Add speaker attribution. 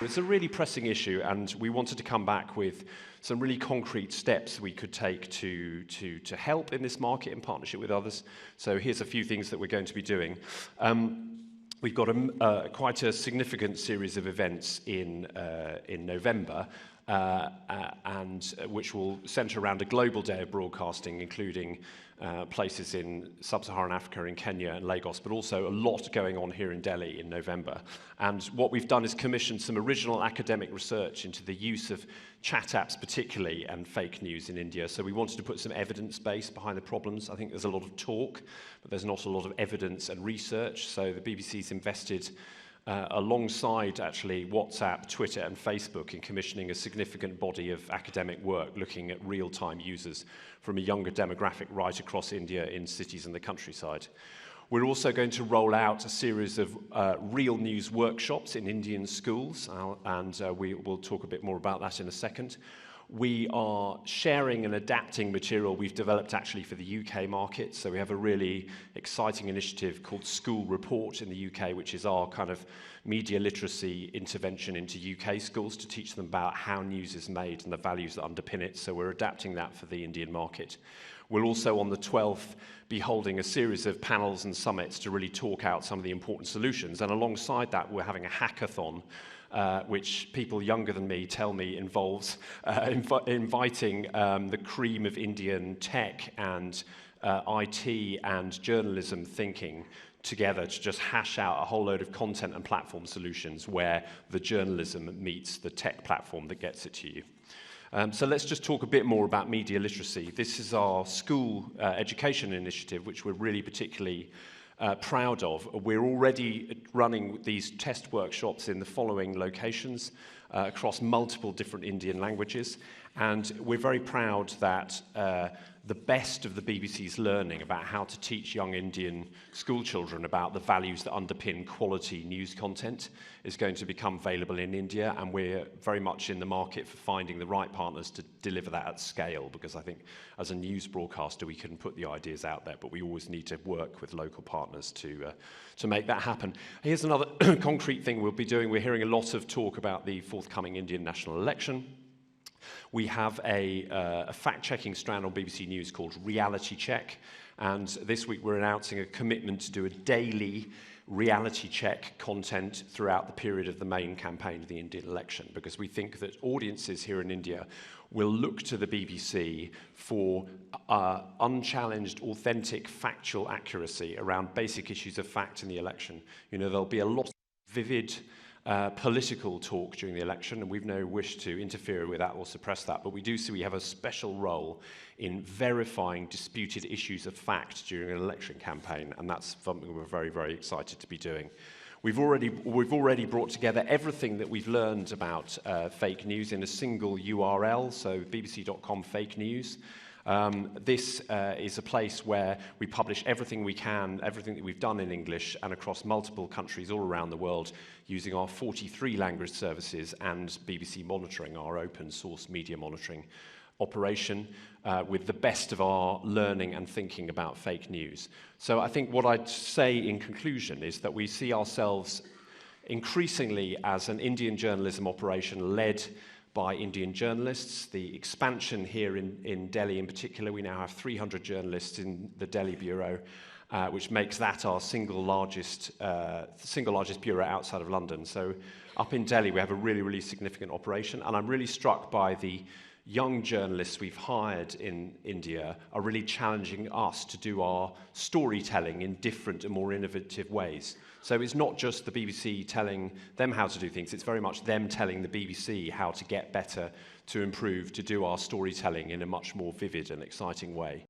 Speaker 1: it's a really pressing issue, and we wanted to come back with some really concrete steps we could take to help in this market in partnership with others. So here's a few things that we're going to be doing. We've got quite a significant series of events in November, and which will centre around a global day of broadcasting, including places in sub-Saharan Africa, in Kenya and Lagos, but also a lot going on here in Delhi in November. And what we've done is commissioned some original academic research into the use of chat apps particularly and fake news in India. So we wanted to put some evidence base behind the problems. I think there's a lot of talk, but there's not a lot of evidence and research. So the BBC's invested alongside actually WhatsApp, Twitter and Facebook in commissioning a significant body of academic work looking at real-time users from a younger demographic right across India in cities and the countryside. We're also going to roll out a series of real news workshops in Indian schools, and we will talk a bit more about that in a second. We are sharing and adapting material we've developed actually for the UK market. So we have a really exciting initiative called School Report in the UK, which is our kind of media literacy intervention into UK schools to teach them about how news is made and the values that underpin it. So we're adapting that for the Indian market. We'll also on the 12th be holding a series of panels and summits to really talk out some of the important solutions. And alongside that, we're having a hackathon which people younger than me tell me involves inviting the cream of Indian tech and IT and journalism thinking together to just hash out a whole load of content and platform solutions where the journalism meets the tech platform that gets it to you. So let's just talk a bit more about media literacy. This is our school education initiative, which we're really particularly proud of. We're already running these test workshops in the following locations across multiple different Indian languages, and we're very proud that the best of the BBC's learning about how to teach young Indian school children about the values that underpin quality news content is going to become available in India, and we're very much in the market for finding the right partners to deliver that at scale, because I think as a news broadcaster we can put the ideas out there, but we always need to work with local partners to make that happen. Here's another concrete thing we'll be doing. We're hearing a lot of talk about the forthcoming Indian national election. We have a fact-checking strand on BBC News called Reality Check, and this week we're announcing a commitment to do a daily reality check content throughout the period of the main campaign of the Indian election, because we think that audiences here in India will look to the BBC for unchallenged, authentic, factual accuracy around basic issues of fact in the election. You know, there'll be a lot of vivid political talk during the election, and we've no wish to interfere with that or suppress that, but we do see we have a special role in verifying disputed issues of fact during an election campaign, and that's something we're very, very excited to be doing. We've already brought together everything that we've learned about fake news in a single URL, so bbc.com fake news. This is a place where we publish everything we can, everything that we've done in English and across multiple countries all around the world using our 43 language services and BBC Monitoring, our open source media monitoring operation, with the best of our learning and thinking about fake news. So I think what I'd say in conclusion is that we see ourselves increasingly as an Indian journalism operation led by Indian journalists. The expansion here in Delhi in particular, we now have 300 journalists in the Delhi bureau, which makes that our single largest bureau outside of London. So up in Delhi we have a really, really significant operation, and I'm really struck by the young journalists we've hired in India are really challenging us to do our storytelling in different and more innovative ways. So it's not just the BBC telling them how to do things, it's very much them telling the BBC how to get better, to improve, to do our storytelling in a much more vivid and exciting way.